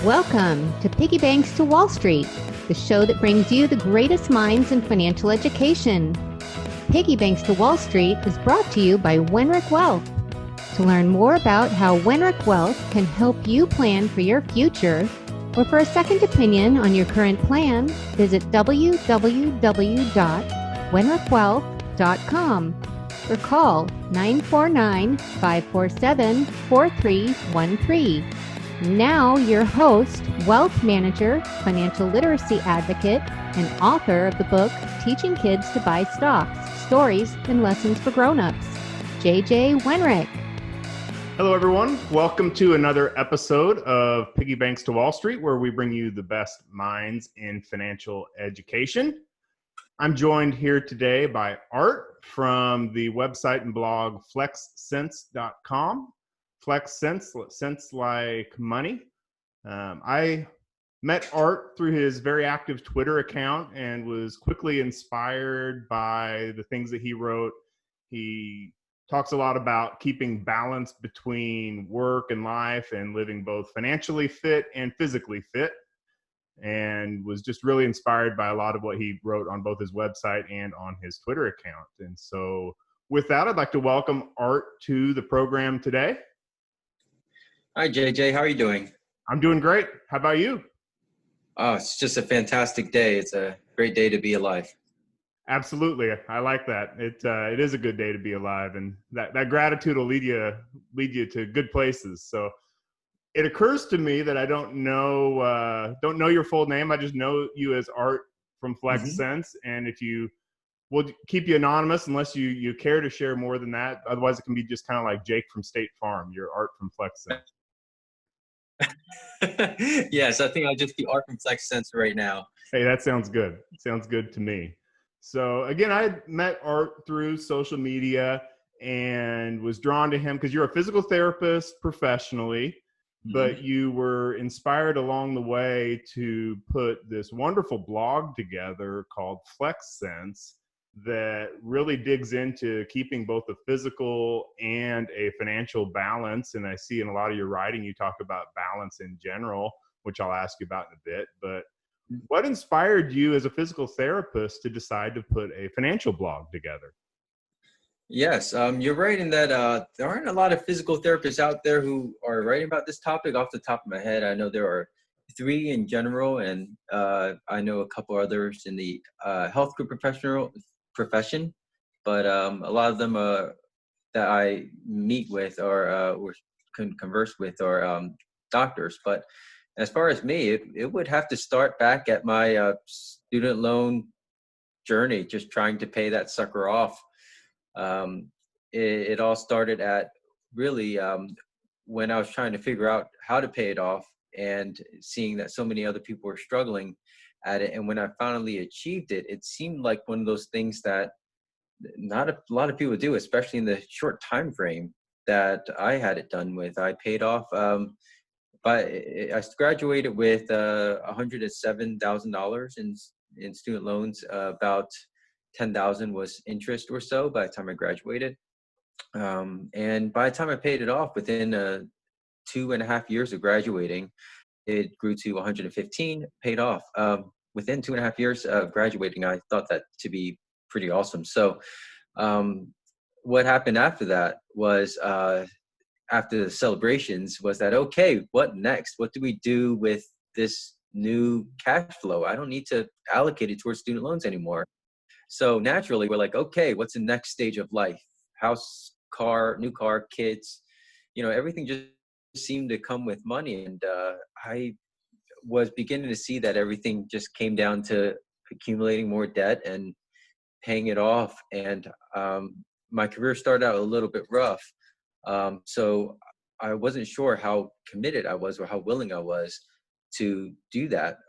Welcome to Piggy Banks to Wall Street, the show that brings you the greatest minds in financial education. Piggy Banks to Wall Street is brought to you by Wenrich Wealth. To learn more about how Wenrich Wealth can help you plan for your future, or for a second opinion on your current plan, visit www.wenrichwealth.com or call 949-547-4313. Now your host, wealth manager, financial literacy advocate, and author of the book Teaching Kids to Buy Stocks, Stories and Lessons for Grown-Ups, JJ Wenrich. Hello, everyone. Welcome to another episode of Piggy Banks to Wall Street, where we bring you the best minds in financial education. I'm joined here today by Art from the website and blog FlexCents.com. FlexCents, sense like money. I met Art through his very active Twitter account and was quickly inspired by the things that he wrote. He talks a lot about keeping balance between work and life and living both financially fit and physically fit, and was just really inspired by a lot of what he wrote on both his website and on his Twitter account. And so with that, I'd like to welcome Art to the program today. Hi, JJ. How are you doing? I'm doing great. How about you? Oh, it's just a fantastic day. It's a great day to be alive. Absolutely. I like that. It is a good day to be alive, and that gratitude will lead you to good places. So it occurs to me that I don't know your full name. I just know you as Art from FlexCents. And if you we'll keep you anonymous unless you care to share more than that. Otherwise, it can be just kind of like Jake from State Farm. You're Art from FlexCents. Yes, I think I'll just be Art from FlexCents right now. Hey, that sounds good. Sounds good to me. So again, I met Art through social media and was drawn to him because you're a physical therapist professionally, but you were inspired along the way to put this wonderful blog together called FlexCents that really digs into keeping both a physical and a financial balance. And I see in a lot of your writing, you talk about balance in general, which I'll ask you about in a bit. But what inspired you as a physical therapist to decide to put a financial blog together? Yes, you're right in that there aren't a lot of physical therapists out there who are writing about this topic. Off the top of my head, I know there are 3 in general, and I know a couple others in the healthcare profession, but a lot of them that I meet with or converse with are doctors. But as far as me, it would have to start back at my student loan journey, just trying to pay that sucker off. It all started at really when I was trying to figure out how to pay it off and seeing that so many other people were struggling at it. And when I finally achieved it, it seemed like one of those things that not a lot of people do, especially in the short time frame that I had it done with. I paid off, but I graduated with $107,000 in student loans. About $10,000 was interest or so by the time I graduated. And by the time I paid it off, within 2.5 years of graduating, it grew to 115, paid off. Within 2.5 years of graduating, I thought that to be pretty awesome. So what happened after that was, after the celebrations, was that, okay, what next? What do we do with this new cash flow? I don't need to allocate it towards student loans anymore. So naturally, we're like, okay, what's the next stage of life? House, car, new car, kids, everything just seemed to come with money. And I was beginning to see that everything just came down to accumulating more debt and paying it off. And my career started out a little bit rough. So I wasn't sure how committed I was or how willing I was to do that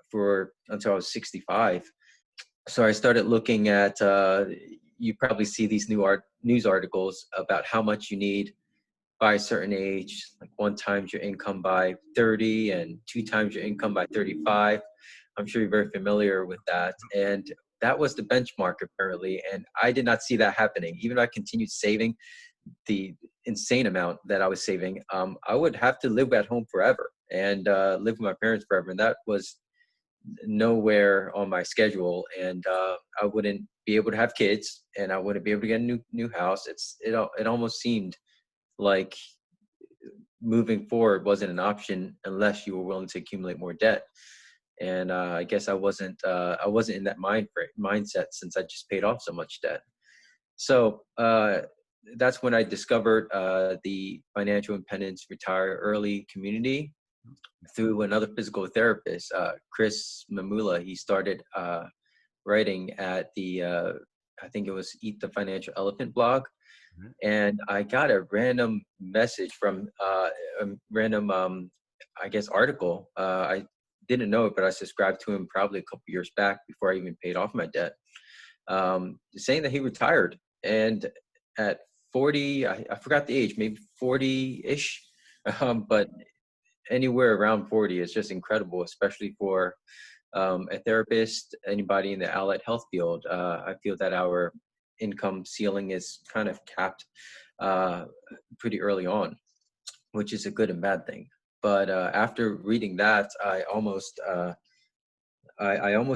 until I was 65. So I started looking at, you probably see these news articles about how much you need by a certain age, like 1 times your income by 30 and 2 times your income by 35. I'm sure you're very familiar with that. And that was the benchmark apparently. And I did not see that happening. Even if I continued saving the insane amount that I was saving, I would have to live at home forever. and live with my parents forever. And that was nowhere on my schedule. And I wouldn't be able to have kids, and I wouldn't be able to get a new house. It almost seemed like moving forward wasn't an option unless you were willing to accumulate more debt. And I guess I wasn't in that mindset, since I just paid off so much debt. So that's when I discovered the Financial Independence Retire Early community through another physical therapist, Chris Mamula. He started writing at the I think it was Eat the Financial Elephant blog. And I got a random message from a random, I guess, article. I didn't know it, but I subscribed to him probably a couple years back before I even paid off my debt, saying that he retired. And at 40, I forgot the age, maybe 40-ish, but anywhere around 40 is just incredible, especially for a therapist, anybody in the allied health field. I feel that our income ceiling is kind of capped pretty early on, which is a good and bad thing. But after reading that, I almost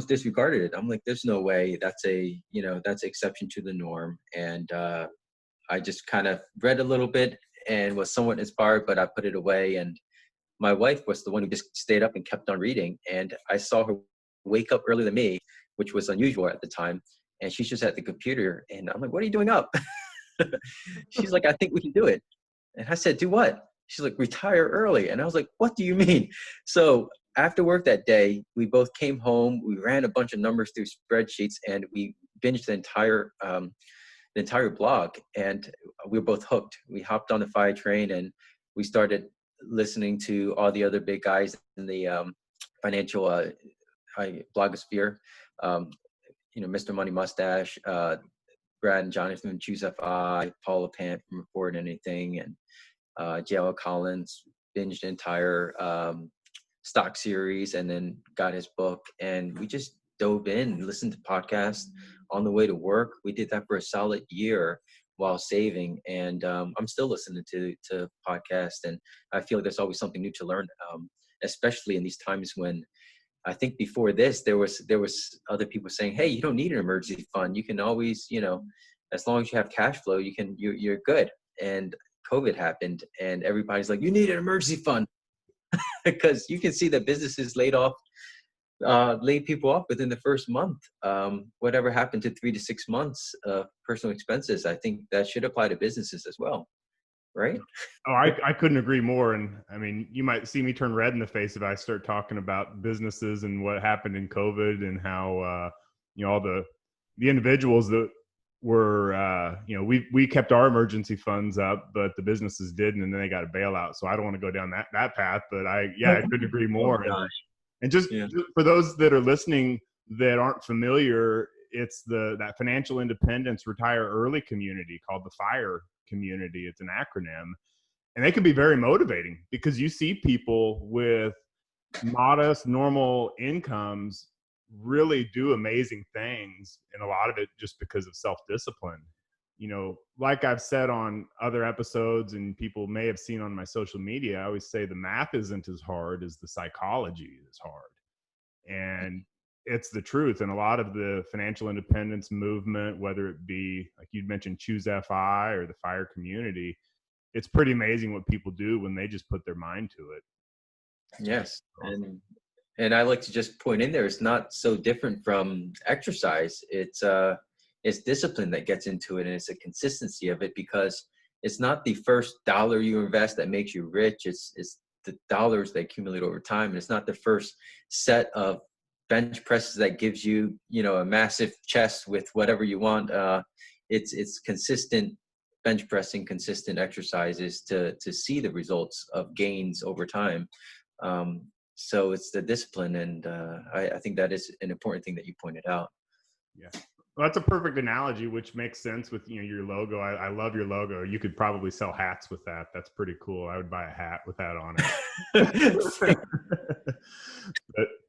disregarded it. I'm like, there's no way that's that's an exception to the norm. And I just kind of read a little bit and was somewhat inspired, but I put it away. And my wife was the one who just stayed up and kept on reading. And I saw her wake up earlier than me, which was unusual at the time. And she's just at the computer. And I'm like, what are you doing up? She's like, I think we can do it. And I said, do what? She's like, retire early. And I was like, what do you mean? So after work that day, we both came home. We ran a bunch of numbers through spreadsheets, and we binged the entire blog. And we were both hooked. We hopped on the FI train, and we started listening to all the other big guys in the financial blogosphere. Mr. Money Mustache, Brad and Jonathan Choose FI, Paula Pant from Report Anything, and J.L. Collins. Binged the entire stock series, and then got his book. And we just dove in, listened to podcasts on the way to work. We did that for a solid year while saving. And I'm still listening to podcasts, and I feel like there's always something new to learn, especially in these times when I think before this, there was other people saying, hey, you don't need an emergency fund. You can always, as long as you have cash flow, you're good. And COVID happened, and everybody's like, you need an emergency fund, because you can see that businesses laid people off within the first month. Whatever happened to 3 to 6 months of personal expenses, I think that should apply to businesses as well. Right? Oh, I couldn't agree more. And I mean, you might see me turn red in the face if I start talking about businesses and what happened in COVID, and how, all the individuals that were, we kept our emergency funds up, but the businesses didn't, and then they got a bailout. So I don't want to go down that path, but I couldn't agree more. And just for those that are listening that aren't familiar, it's that Financial Independence Retire Early community called the FIRE community. It's an acronym, and they can be very motivating, because you see people with modest, normal incomes really do amazing things, and a lot of it just because of self-discipline. Like I've said on other episodes, and people may have seen on my social media, I always say the math isn't as hard as the psychology is hard. And it's the truth. And a lot of the financial independence movement, whether it be, like you'd mentioned, Choose FI or the FIRE community, it's pretty amazing what people do when they just put their mind to it. Yes. And I like to just point in there, it's not so different from exercise. It's discipline that gets into it, and it's a consistency of it, because it's not the first dollar you invest that makes you rich. It's the dollars that accumulate over time. And it's not the first set of bench presses that gives you, a massive chest with whatever you want. It's consistent bench pressing, consistent exercises to see the results of gains over time. So it's the discipline, and I think that is an important thing that you pointed out. Yeah. Well, that's a perfect analogy, which makes sense with your logo. I love your logo. You could probably sell hats with that. That's pretty cool. I would buy a hat with that on it.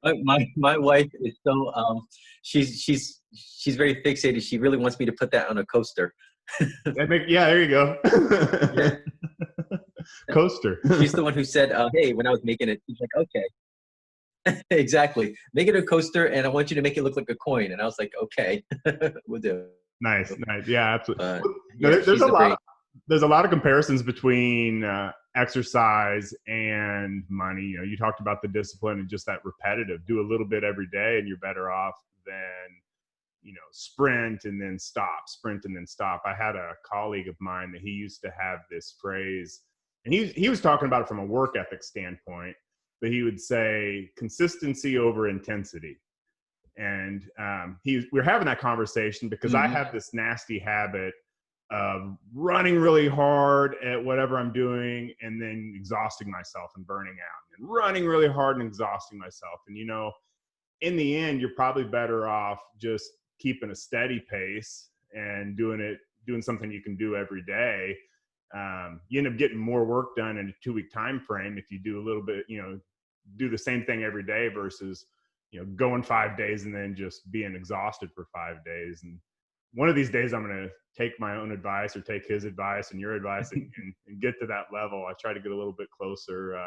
But my wife is so she's very fixated. She really wants me to put that on a coaster. There you go. Yeah. Coaster. She's the one who said, hey, when I was making it, she's like, okay, exactly. Make it a coaster, and I want you to make it look like a coin. And I was like, okay, we'll do it. Nice. Yeah, absolutely. But No, yeah, there's a lot of comparisons between exercise and money. You know, you talked about the discipline and just that repetitive. Do a little bit every day, and you're better off than, you know, sprint and then stop. I had a colleague of mine that he used to have this phrase, and he was talking about it from a work ethic standpoint, but he would say consistency over intensity. And we're having that conversation because I have this nasty habit of running really hard at whatever I'm doing and then exhausting myself and burning out, and running really hard and exhausting myself. And, you know, in the end, you're probably better off just keeping a steady pace and doing something you can do every day. You end up getting more work done in a 2-week time frame if you do a little bit, you know, do the same thing every day versus, you know, going 5 days and then just being exhausted for 5 days. And one of these days I'm going to take my own advice or take his advice and your advice and get to that level. I try to get a little bit closer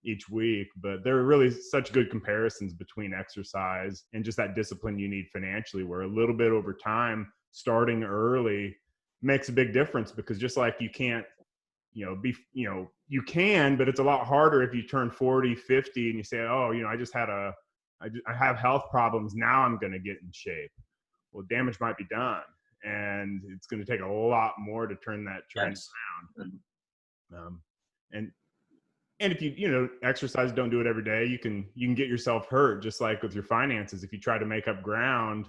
each week, but there are really such good comparisons between exercise and just that discipline you need financially, where a little bit over time, starting early makes a big difference. Because just like you can't, you know, you can, but it's a lot harder if you turn 40, 50 and you say, oh, you know, I have health problems. Now I'm going to get in shape. Well, damage might be done, and it's going to take a lot more to turn that trend around. And if you know, exercise, don't do it every day, you can get yourself hurt, just like with your finances. If you try to make up ground,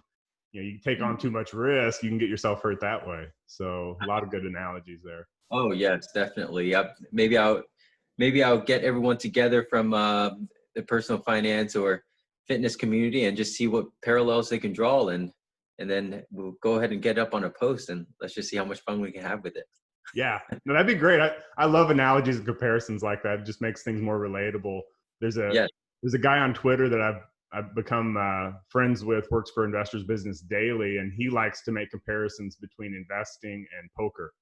you know, you take on too much risk, you can get yourself hurt that way. So a lot of good analogies there. Oh yes, definitely. Maybe I'll get everyone together from the personal finance or fitness community and just see what parallels they can draw, and then we'll go ahead and get up on a post, and let's just see how much fun we can have with it. Yeah, no, that'd be great. I love analogies and comparisons like that. It just makes things more relatable. There's a guy on Twitter that I've become friends with, works for Investors Business Daily, and he likes to make comparisons between investing and poker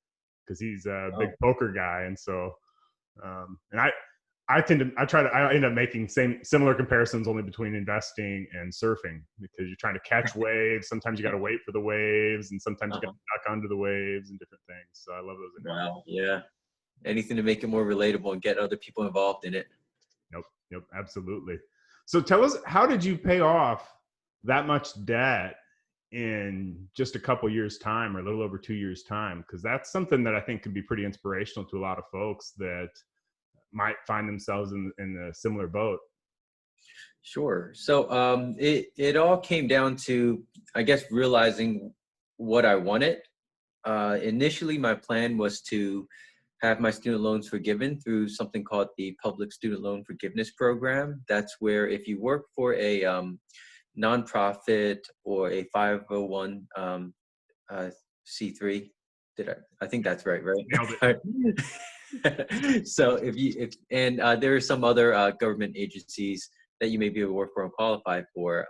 because he's a big poker guy. And so, and I end up making similar comparisons only between investing and surfing, because you're trying to catch waves. Sometimes you got to wait for the waves, and sometimes you got to duck under the waves and different things. So I love those. Wow. Yeah. Anything to make it more relatable and get other people involved in it. Nope. Absolutely. So tell us, how did you pay off that much debt in just a couple years' time, or a little over 2 years' time? Because that's something that I think could be pretty inspirational to a lot of folks that might find themselves in a similar boat. Sure. So it all came down to, I guess, realizing what I wanted. Initially, my plan was to have my student loans forgiven through something called the Public Student Loan Forgiveness Program. That's where if you work for a nonprofit or a 501 C3, I think that's right? Nailed it. So there are some other government agencies that you may be able to work for and qualify for.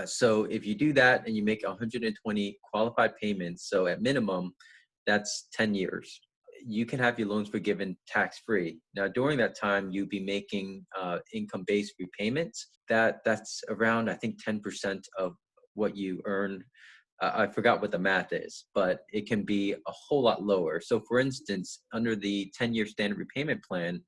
So if you do that and you make 120 qualified payments, so at minimum, that's 10 years, you can have your loans forgiven tax-free. Now, during that time, you'll be making income-based repayments. That's around, I think, 10% of what you earn. I forgot what the math is, but it can be a whole lot lower. So for instance, under the 10-year standard repayment plan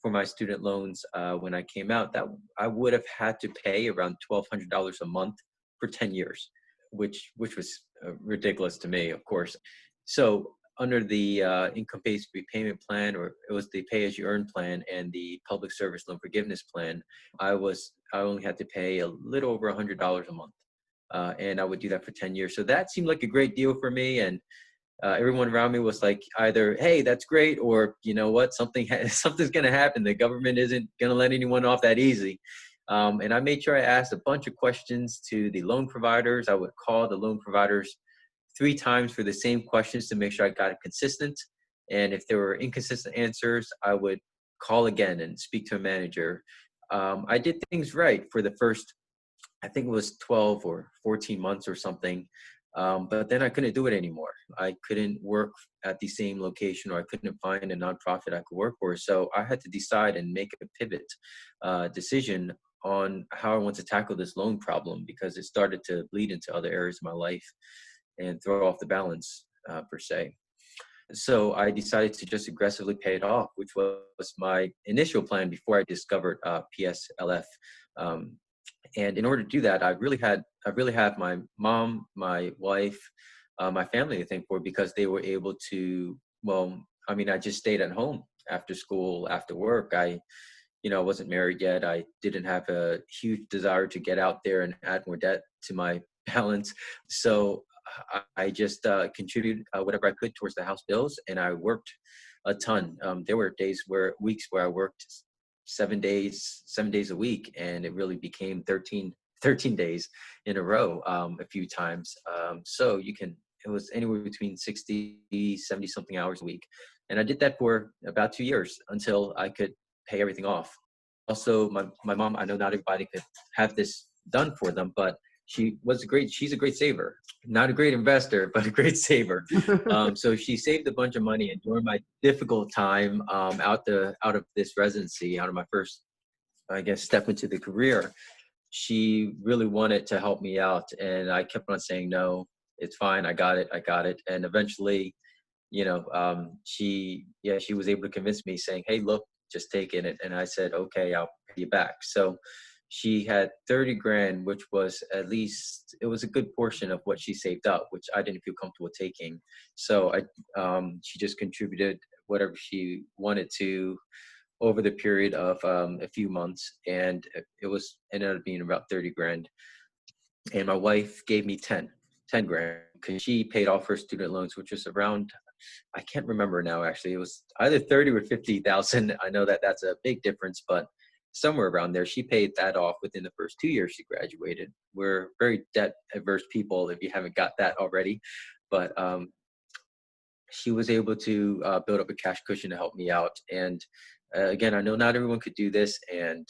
for my student loans, when I came out, that I would have had to pay around $1,200 a month for 10 years, which was ridiculous to me, of course. So under the income-based repayment plan, or it was the pay-as-you-earn plan, and the public service loan forgiveness plan, I only had to pay a little over $100 a month. And I would do that for 10 years. So that seemed like a great deal for me. And everyone around me was like, either, hey, that's great, or you know what, something's going to happen. The government isn't going to let anyone off that easy. And I made sure I asked a bunch of questions to the loan providers. I would call the loan providers 3 times for the same questions to make sure I got it consistent. And if there were inconsistent answers, I would call again and speak to a manager. I did things right for the first, I think it was 12 or 14 months or something. But then I couldn't do it anymore. I couldn't work at the same location, or I couldn't find a nonprofit I could work for. So I had to decide and make a pivot decision on how I want to tackle this loan problem, because it started to bleed into other areas of my life and throw off the balance per se. So I decided to just aggressively pay it off, which was my initial plan before I discovered PSLF. And in order to do that, I really had my mom, my wife, my family to thank for, because they were able to, well, I mean, I just stayed at home after school, after work. I wasn't married yet. I didn't have a huge desire to get out there and add more debt to my balance. So I just contributed whatever I could towards the house bills, and I worked a ton. There were weeks where I worked 7 days a week, and it really became 13 days in a row a few times. So it was anywhere between 60, 70 something hours a week. And I did that for about 2 years until I could pay everything off. Also, my mom, I know not everybody could have this done for them, but she's a great saver. Not a great investor, but a great saver. So she saved a bunch of money, and during my difficult time out of this residency, out of my first, I guess, step into the career, she really wanted to help me out, and I kept on saying, no, it's fine, I got it. And eventually, she was able to convince me, saying, hey, look, just take it. And I said, okay, I'll pay you back. So she had 30 grand, which was it was a good portion of what she saved up, which I didn't feel comfortable taking. So she just contributed whatever she wanted to over the period of a few months. And ended up being about 30 grand. And my wife gave me 10 grand, because she paid off her student loans, which was around, I can't remember now, actually. It was either 30 or 50,000. I know that's a big difference, but somewhere around there. She paid that off within the first 2 years she graduated. We're very debt averse people, if you haven't got that already. But she was able to build up a cash cushion to help me out. And again, I know not everyone could do this, and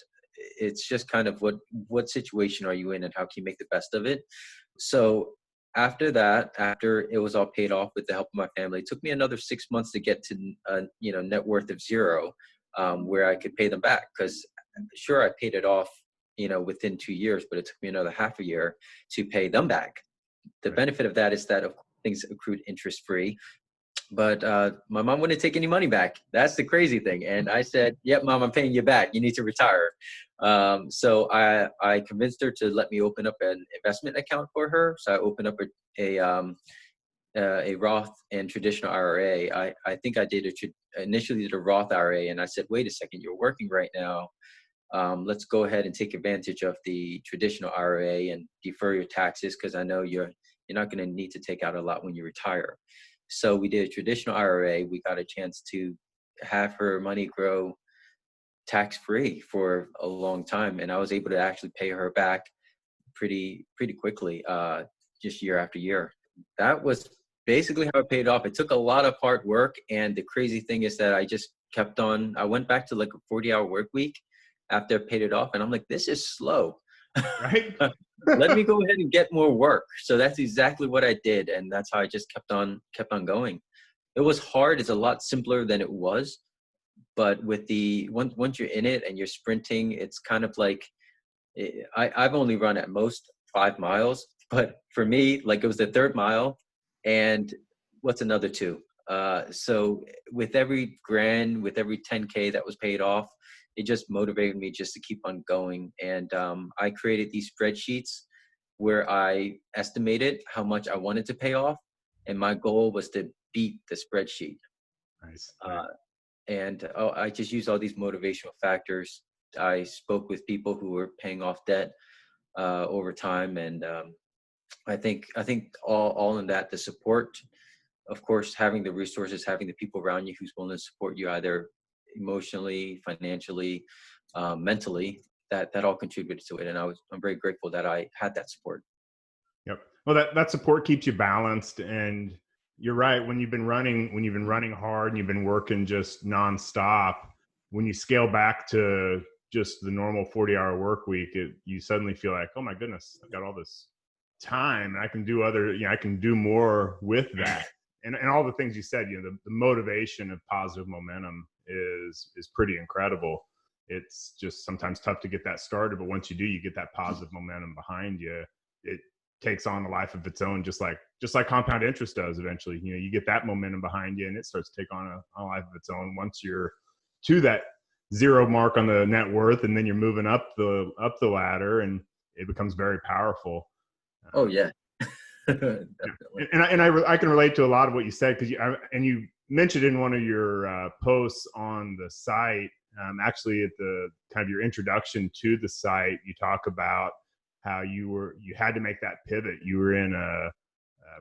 it's just kind of what situation are you in and how can you make the best of it. So after it was all paid off with the help of my family, it took me another 6 months to get to net worth of zero, where I could pay them back. Because sure, I paid it off within 2 years, but it took me another half a year to pay them back. The benefit of that is that, of course, things accrued interest free. But my mom wouldn't take any money back. That's the crazy thing. And I said, yep, Mom, I'm paying you back. You need to retire. So I convinced her to let me open up an investment account for her. So I opened up a Roth and traditional IRA. I think I initially did a Roth IRA, and I said, wait a second, you're working right now. Let's go ahead and take advantage of the traditional IRA and defer your taxes, because I know you're not going to need to take out a lot when you retire. So we did a traditional IRA. We got a chance to have her money grow tax-free for a long time. And I was able to actually pay her back pretty quickly, just year after year. That was basically how I paid off. It took a lot of hard work. And the crazy thing is that I just kept on. I went back to like a 40-hour work week after I paid it off. And I'm like, this is slow. Right? Let me go ahead and get more work. So that's exactly what I did. And that's how I just kept on going. It was hard. It's a lot simpler than it was. But with once you're in it and you're sprinting, it's kind of like, I've only run at most 5 miles. But for me, like, it was the third mile. And what's another 2? So with every grand, with every 10K that was paid off, it just motivated me just to keep on going. And I created these spreadsheets where I estimated how much I wanted to pay off. And my goal was to beat the spreadsheet. Nice. I just used all these motivational factors. I spoke with people who were paying off debt over time. And I think all in that, the support, of course, having the resources, having the people around you who's willing to support you, either emotionally, financially, mentally, that all contributed to it. And I'm very grateful that I had that support. Yep. Well, that support keeps you balanced. And you're right. When you've been running hard and you've been working just nonstop, when you scale back to just the normal 40-hour work week, you suddenly feel like, oh my goodness, I've got all this time, and I can do other, I can do more with that. And all the things you said, the motivation of positive momentum is pretty incredible. It's just sometimes tough to get that started, but once you do, you get that positive momentum behind you. It takes on a life of its own, just like compound interest does eventually. You get that momentum behind you, and it starts to take on a life of its own once you're to that zero mark on the net worth, and then you're moving up the ladder, and it becomes very powerful. Oh yeah. Definitely. And I can relate to a lot of what you said, because you mentioned in one of your posts on the site, actually at the kind of your introduction to the site, you talk about how you had to make that pivot. You were in a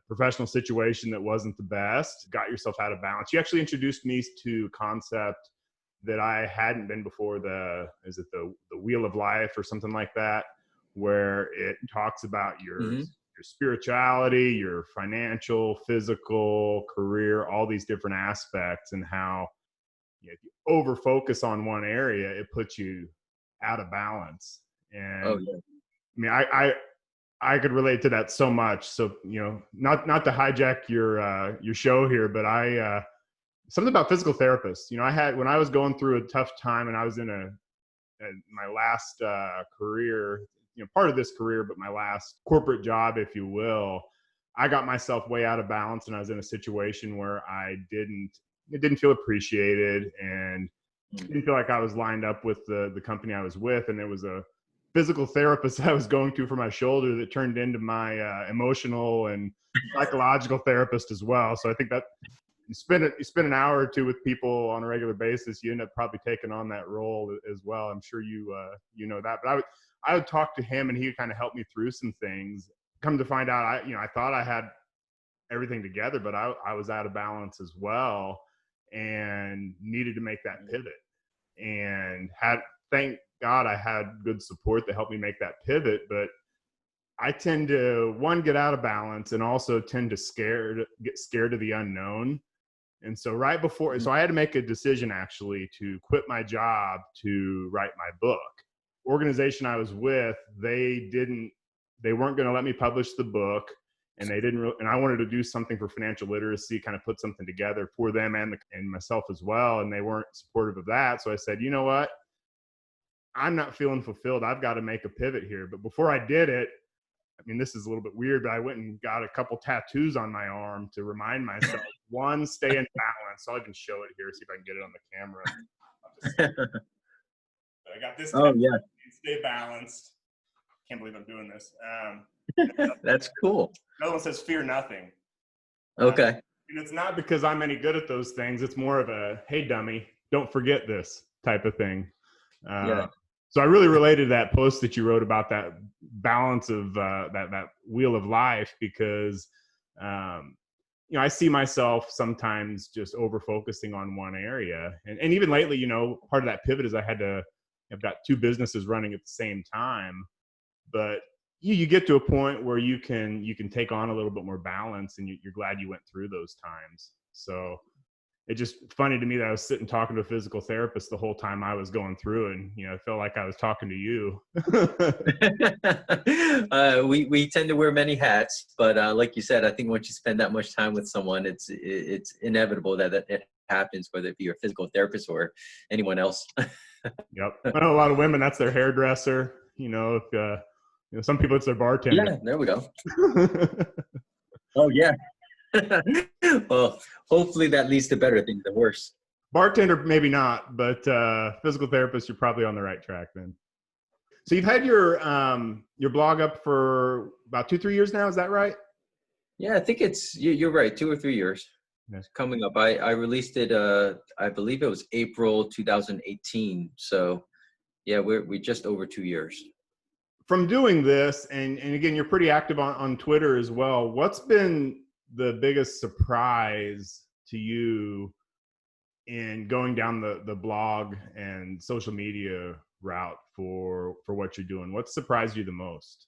professional situation that wasn't the best, got yourself out of balance. You actually introduced me to a concept that I hadn't been before. Is it the Wheel of Life or something like that, where it talks about your spirituality, your financial, physical, career, all these different aspects, and how if you over focus on one area, it puts you out of balance. And I mean, I could relate to that so much. So, not to hijack your show here, but something about physical therapists. When I was going through a tough time, and I was in my last career, part of this career, but my last corporate job, if you will, I got myself way out of balance, and I was in a situation where it didn't feel appreciated, and didn't feel like I was lined up with the company I was with. And it was a physical therapist I was going to for my shoulder that turned into my emotional and psychological therapist as well. So I think that you spend an hour or two with people on a regular basis, you end up probably taking on that role as well. I'm sure you know that. But I would talk to him, and he would kind of help me through some things. Come to find out, I thought I had everything together, but I was out of balance as well, and needed to make that pivot. And thank God I had good support to help me make that pivot. But I tend to, one, get out of balance, and also tend to get scared of the unknown. And so so I had to make a decision actually to quit my job to write my book. Organization I was with, they weren't going to let me publish the book, and and I wanted to do something for financial literacy, kind of put something together for them and myself as well. And they weren't supportive of that. So I said, you know what? I'm not feeling fulfilled. I've got to make a pivot here. But before I did it, I mean, this is a little bit weird, but I went and got a couple tattoos on my arm to remind myself, one, stay in balance. So I can show it here, see if I can get it on the camera. But I got this tattoo, stay balanced. Can't believe I'm doing this. That's cool. Another one says, fear nothing. Okay. And it's not because I'm any good at those things. It's more of a, hey, dummy, don't forget this type of thing. So I really related to that post that you wrote about that balance of that wheel of life, because I see myself sometimes just over focusing on one area, and even lately, part of that pivot is I've got two businesses running at the same time, but you get to a point where you can take on a little bit more balance, and you're glad you went through those times. So it's just funny to me that I was sitting talking to a physical therapist the whole time I was going through, and I felt like I was talking to you. We tend to wear many hats, but like you said, I think once you spend that much time with someone, it's inevitable that it happens, whether it be your physical therapist or anyone else. Yep. I know a lot of women, that's their hairdresser. If some people it's their bartender. Yeah, there we go. Oh yeah. Well, hopefully that leads to better things than worse. Bartender, maybe not, but physical therapist, you're probably on the right track then. So you've had your blog up for about 2-3 years now, is that right? Yeah, I think you're right, 2 or 3 years. Yes. Coming up. I released it, I believe it was April 2018. So yeah, we're just over 2 years. From doing this, and again, you're pretty active on Twitter as well. What's been the biggest surprise to you in going down the blog and social media route for what you're doing? What surprised you the most?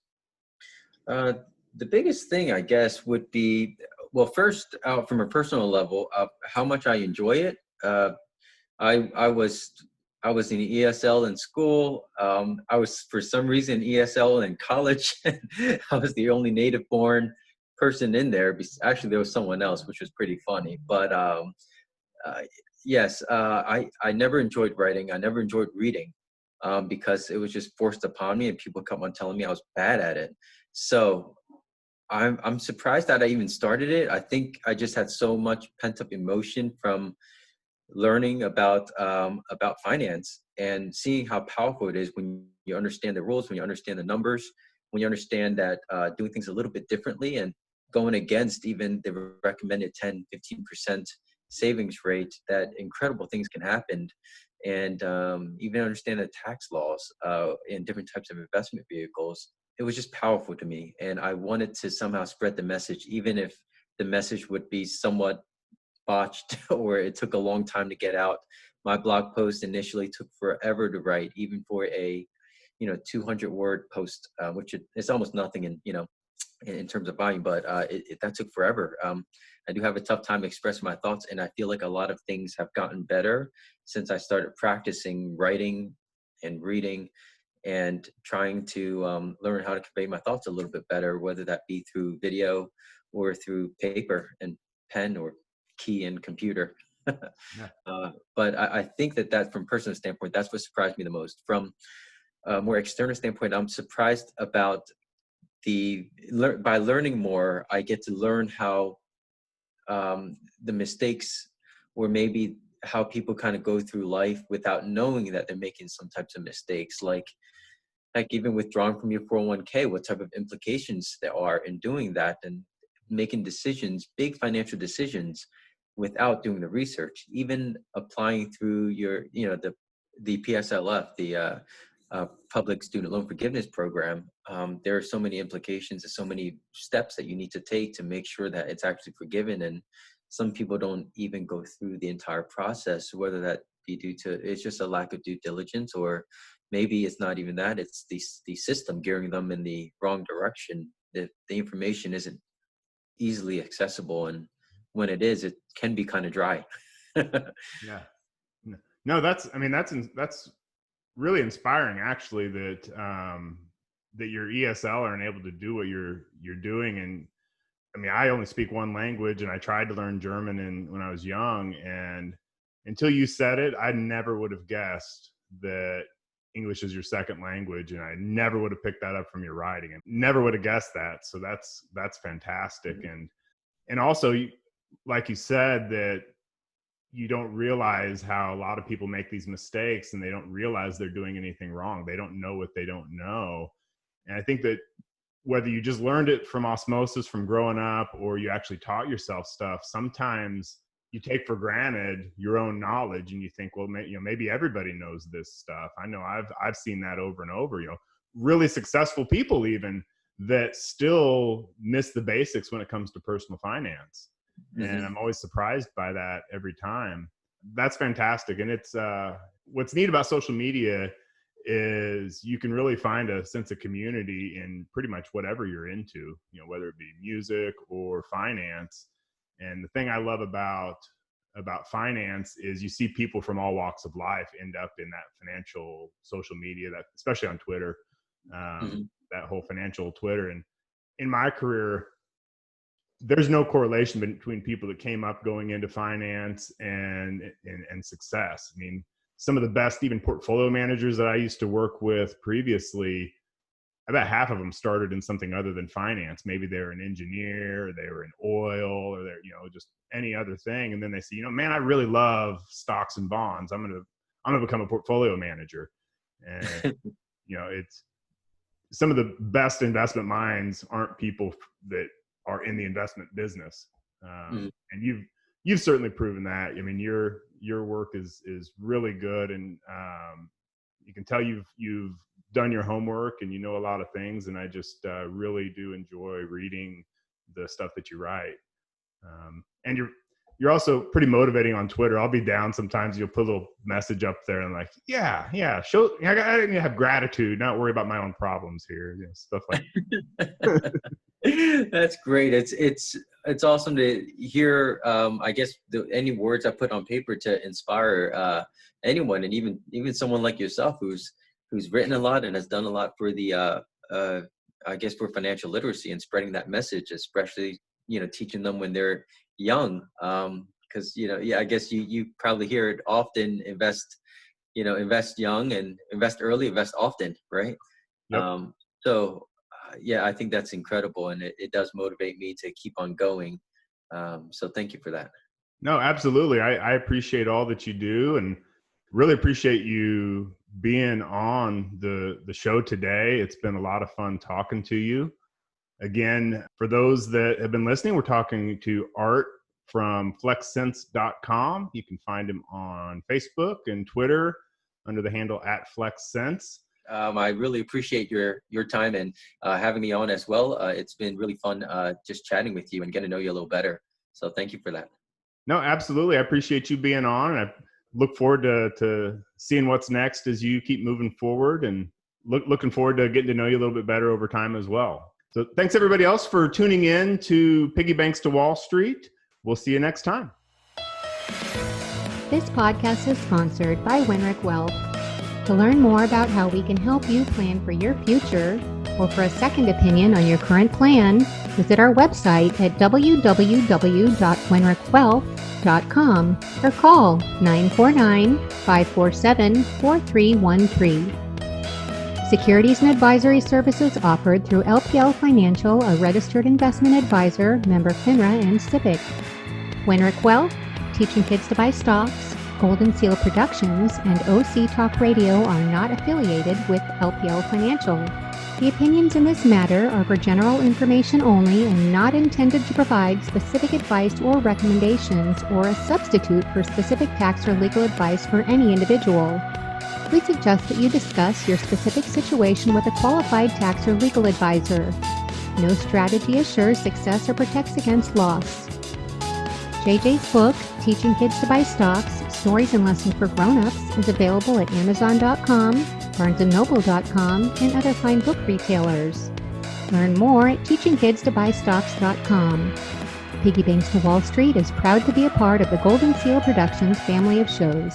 The biggest thing, I guess, would be, well, first out from a personal level, how much I enjoy it. I was in ESL in school. I was, for some reason, ESL in college. I was the only native-born person in there. Actually, there was someone else, which was pretty funny. But yes, I never enjoyed writing. I never enjoyed reading because it was just forced upon me, and people kept on telling me I was bad at it. So I'm surprised that I even started it. I think I just had so much pent-up emotion from learning about finance and seeing how powerful it is when you understand the rules, when you understand the numbers, when you understand that doing things a little bit differently and going against even the recommended 10-15% savings rate, that incredible things can happen. And even understand the tax laws in different types of investment vehicles. It was just powerful to me. And I wanted to somehow spread the message, even if the message would be somewhat botched or it took a long time to get out. My blog post initially took forever to write, even for a 200-word post, which is almost nothing in terms of volume, but that took forever. I do have a tough time expressing my thoughts, and I feel like a lot of things have gotten better since I started practicing writing and reading and trying to learn how to convey my thoughts a little bit better, whether that be through video or through paper and pen or key and computer. But I think that from a personal standpoint, that's what surprised me the most. From a more external standpoint, I'm surprised about by learning more, I get to learn how the mistakes, or maybe how people kind of go through life without knowing that they're making some types of mistakes, like even withdrawing from your 401k, what type of implications there are in doing that, and making decisions, big financial decisions, without doing the research. Even applying through your, the PSLF, the Public Student Loan Forgiveness Program. There are so many implications and so many steps that you need to take to make sure that it's actually forgiven. And some people don't even go through the entire process, whether that be due to it's just a lack of due diligence, or maybe it's not even that, it's the system gearing them in the wrong direction. The information isn't easily accessible, and when it is, it can be kind of dry. Yeah. No, that's really inspiring, actually, that that your ESL are able to do what you're doing. And I mean, I only speak one language, and I tried to learn German when I was young, and until you said it, I never would have guessed that English is your second language, and I never would have picked that up from your writing, and never would have guessed that. So that's fantastic. Mm-hmm. And also, like you said, that you don't realize how a lot of people make these mistakes, and they don't realize they're doing anything wrong. They don't know what they don't know. And I think that whether you just learned it from osmosis from growing up, or you actually taught yourself stuff, sometimes you take for granted your own knowledge, and you think, well, maybe everybody knows this stuff. I know I've seen that over and over, really successful people even that still miss the basics when it comes to personal finance. Mm-hmm. And I'm always surprised by that every time. That's fantastic. And it's what's neat about social media is you can really find a sense of community in pretty much whatever you're into, whether it be music or finance. And the thing I love about finance is you see people from all walks of life end up in that financial social media, that especially on Twitter, mm-hmm. that whole financial Twitter. And in my career, there's no correlation between people that came up going into finance and success. I mean, some of the best even portfolio managers that I used to work with previously, I bet half of them started in something other than finance. Maybe they were an engineer, or they were in oil, or they're, just any other thing. And then they say, man, I really love stocks and bonds. I'm going to become a portfolio manager. And, it's some of the best investment minds aren't people that are in the investment business. Mm-hmm. And you've certainly proven that. I mean, your work is really good. And you can tell you've done your homework, and you know a lot of things, and I just really do enjoy reading the stuff that you write. And you're also pretty motivating on Twitter. I'll be down sometimes, you'll put a little message up there, and like, yeah, show I need to have gratitude, not worry about my own problems here, stuff like that. That's great. It's it's awesome to hear, I guess, any words I put on paper to inspire anyone, and even someone like yourself who's written a lot and has done a lot for the, I guess, for financial literacy and spreading that message, especially, teaching them when they're young. Because, I guess you probably hear it often, invest young and invest early, invest often, right? Yep. So I think that's incredible, and it does motivate me to keep on going. So thank you for that. No, absolutely. I appreciate all that you do, and really appreciate you being on the show today. It's been a lot of fun talking to you. Again, for those that have been listening, we're talking to Art from FlexCents.com. You can find him on Facebook and Twitter under the handle @FlexCents. I really appreciate your time and having me on as well. It's been really fun just chatting with you and getting to know you a little better. So thank you for that. No, absolutely. I appreciate you being on. And I look forward to seeing what's next as you keep moving forward, and looking forward to getting to know you a little bit better over time as well. So thanks everybody else for tuning in to Piggy Banks to Wall Street. We'll see you next time. This podcast is sponsored by Wenrich Wealth. To learn more about how we can help you plan for your future, or for a second opinion on your current plan, visit our website at www.wenrichwealth.com or call 949-547-4313. Securities and advisory services offered through LPL Financial, a registered investment advisor, member FINRA and SIPC. Wenrich Wealth, Teaching Kids to Buy Stocks, Golden Seal Productions, and OC Talk Radio are not affiliated with LPL Financial. The opinions in this matter are for general information only and not intended to provide specific advice or recommendations or a substitute for specific tax or legal advice for any individual. We suggest that you discuss your specific situation with a qualified tax or legal advisor. No strategy assures success or protects against loss. JJ's book, Teaching Kids to Buy Stocks, Stories and Lessons for Grown-Ups, is available at Amazon.com, BarnesandNoble.com, and other fine book retailers. Learn more at TeachingKidsToBuyStocks.com. Piggy Banks to Wall Street is proud to be a part of the Golden Seal Productions family of shows.